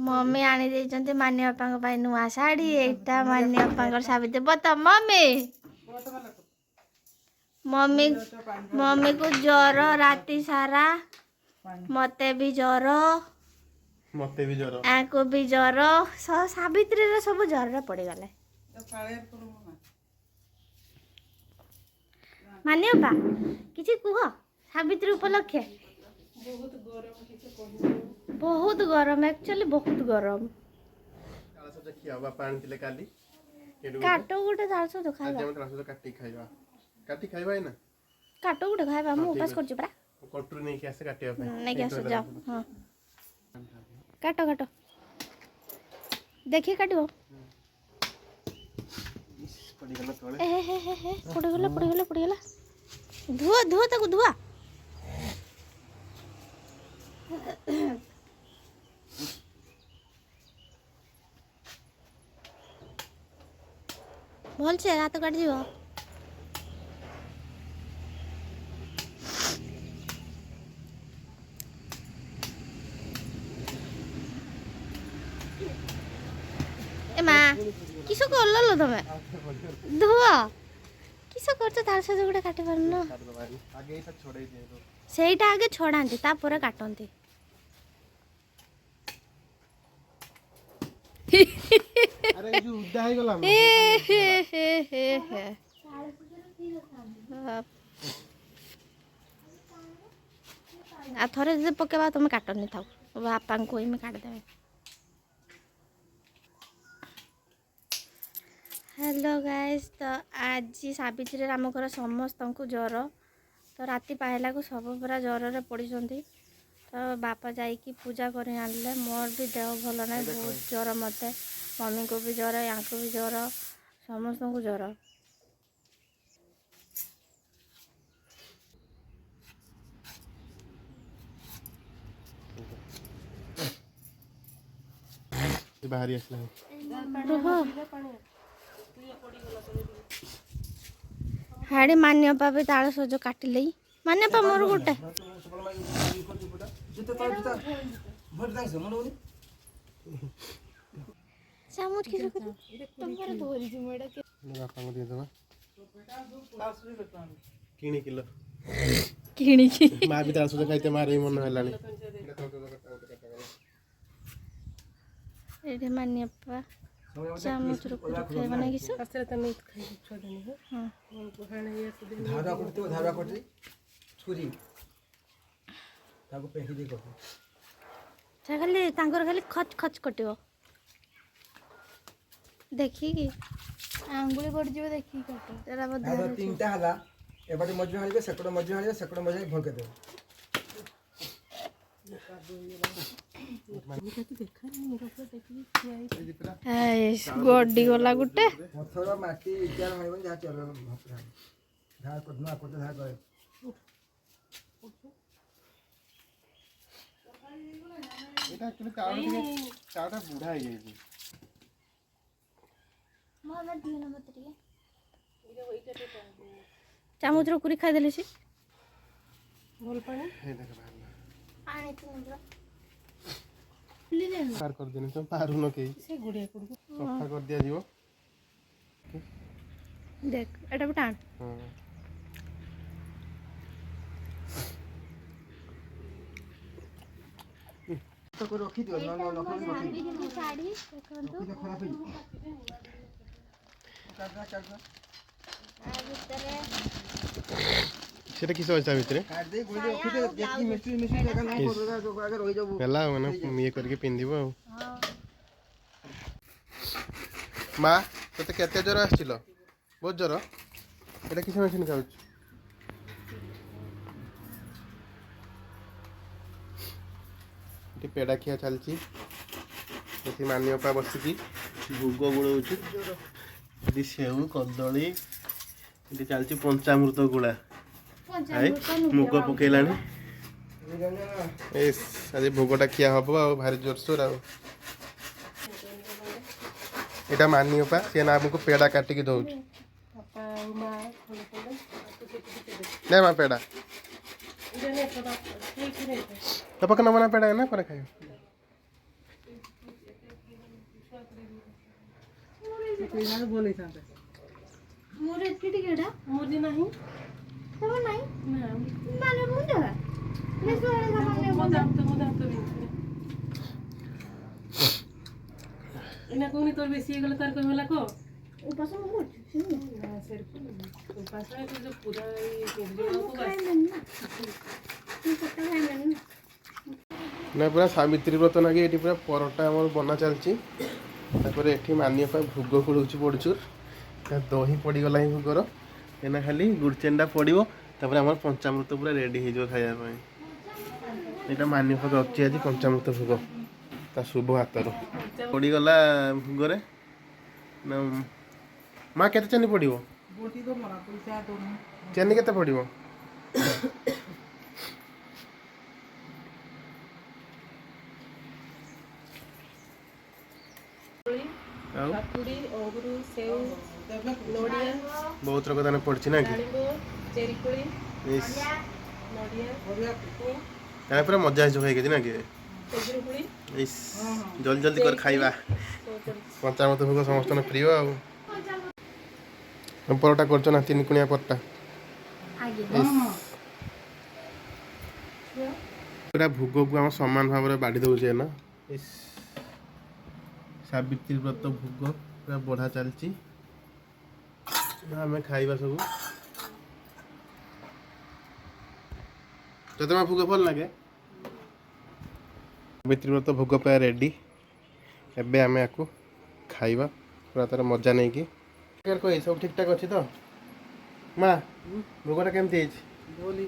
Mummy आनी देइचंते मान्य बापा को नुआ साड़ी एटा मान्य बापा साबित्री बता मम्मी मम्मी मम्मी को ज्वर राती सारा मते भी ज्वर आको भी ज्वर सावित्री रे सब ज्वर पड़ गले मान्य बा किछि कुह सावित्री उपलक्षे बहुत गरम एक्चुअली बहुत गरम काटो गोटे दालसो तो खाइबा काटो गोटे खाइबा मु उपास करछु परा कटरू नहीं के आसे काटिया पे नहीं के आसे जाओ हां काटो काटो देखिए काटिबो ए पड़ी गला धुआ धुआ तक धुआ भल से हाथ काट जीव ए माँ किस कर तमें धुआ किस कर तार सहित गोटे काटि पारन सेटा आगे छड़ाती तापर काटती अरे जो उद्दा है गला आ थरे जे पकेबा तुम काटनी थाओ बापा को ही काट देबे हेलो गाइस तो आज सावित्री आमकर समस्त को ज्वर तो राति पाइला को सब पूरा ज्वर रे पड़ती तो बापा जाइकी पूजा कर आनले मोर भी देह भल ना बहुत ज्वर मत मम्मी को भी ज्वर या भी ज्वर समस्त को ज्वर बाहरी आसला हाड़ी मान्यपा भी ताल सज काटिले मान्यपा मोर गोटे चामच किस तुमरे धोरी जी मोडा के बापा को दे दवा किणी किलो किणी की मां भी ताल सज खाइते मारे मन हलानी एठे मान्यपा चामच रो खाइबा ना किस असरे त नहीं खाइ छोदनी हो हां को हाने ये से धारा करते छुरी ताको पेही दे को खाली तांकर खाली खच खच कटियो देखी की आंगुली पड़ जीव देखी कट तेरा बदला धारा तीनटा हला एबाटे मजू हालिबे सेकड़ मजू भोके दे गोडी गला गुटे पत्थर माटी इटार होइबन जा चल धार को ना को धार करे एटा एक्चुअली चावटा बुढ़ा है ये मामा दियो ना बतरिए चामच रो कुरी खाइ देले छी बोल पानी हे देख बाहर पानी तुम पार कर देनी तो पारू न के से गुड़िया को सफा कर दिया जीवो देख एटा बटान हां तो को रखी दियो न न साड़ी देखंतु खराब है काटा आ भितरे सेटा किस होइसा भितरे काट दे गोली रखी दे देखी मिस्त्री जगह ना को जो अगर होई जाबो पेला माने ये करके पिंदिबो हां माँ तो केते ज्वर आछिलो बहुत ज्वर एटा किस मेडिसिन खाउछ पेड़ा खिया चलती मान्यपा बसिकी भोग गुड़ सेऊ कदली चलती पंचामृत गुड़ा मुग पकईला आज भोगटा खिया हम भारी जोरसोर आटा मान्यपा सी ना आमको पेड़ा काटिकी दौर नहीं माँ पेड़ा पक नबना पेड़ा है ना पर खाई बोली था ମୋର ଏତିକି ଟିକେଟା मुझे नहीं ତମ ନାଇଁ ना ମାନେ ମୁଣ୍ଡ मजाक तो भी इना कोनी तोर बेसी गला तार कोई होला को ଉପାସ ମୁଁ କରୁଛି ना सर को उपास है तो जो पूरा ये केंद्रीय को बस ଖାଇବେନି ନା ମୁଁ ପଟା ଖାଇବେନି ନା ନା ପୁରା ସାବିତ୍ରୀ ବ୍ରତ ନାଗି ଏଠି ପୁରା ପରଟା ଆମର ବନା ଚାଲିଛି। ତାପରେ ଏଠି ମାନିବା ପାଇଁ ଭୋଗ ଖୋଳୁଛି ପଡ଼ୁଛୁ। ଦହି ପଡ଼ିଗଲା ହିଁ ଭୋଗର ଏନା ଖାଲି ଗୁଡ଼ଚେଣ୍ଡା ପଡ଼ିବ। ତାପରେ ଆମର ପଞ୍ଚାମୃତ ପୁରା ରେଡ଼ି ହେଇଯିବ ଖାଇବା ପାଇଁ। ଏଇଟା ମାନିବା ପାଇଁ ଅଛି ଆଜି ପଞ୍ଚାମୃତ ଭୋଗ ତା ଶୁଭ ହାତରୁ ପଡ଼ିଗଲା ଭୋଗରେ। ନା ମା କେତେ ଚିନି ପଡ଼ିବ? बोटी तो मरा पैसा तो ଚିନି କେତେ ପଡ଼ିବ? ଆଉ काकुड़ी अंगूर सेव नडिया ବହୁତ ଲୋକ ତାହେଲେ ପଡ଼ିଛି ନା କି? डाळिंब चेरी कोली ଇସ୍, नडिया ତାହେଲେ ପୁରା ମଜା ହେଇଯିବ ଖାଇକି ନା କି? खजूर कोली ଇସ୍ ଜଲ୍ଦି ଜଲ୍ଦି କରି ଖାଇବା। ପଞ୍ଚାମୃତ ଭୋଗ ସମସ୍ତଙ୍କ ପ୍ରିୟ ଆଉ। ପରଟା କରୁଛ ନା ତିନି କୁଣିଆ ପରଟା? ଆଜ୍ଞା ପୁରା ଭୋଗକୁ ଆମ ସମାନ ଭାବରେ ବାଢ଼ି ଦେଉଛେ ନା। ଇସ୍, ସାବିତ୍ରୀ ବ୍ରତ ଭୋଗ ପୁରା ବଢ଼ା ଚାଲିଛି। ଆମେ ଖାଇବା ସବୁ। ତତେ ମା ଭୋଗ ଭଲ ଲାଗେ? ସାବିତ୍ରୀ ବ୍ରତ ଭୋଗ ପ୍ରାୟ ରେଡ଼ି। ଏବେ ଆମେ ୟାକୁ ଖାଇବା ପୁରା ତାର ମଜା ନେଇକି। କହି ସବୁ ଠିକ୍ଠାକ୍ ଅଛି ତ ମା? ଭୋଗଟା କେମିତି ହେଇଛି? बोली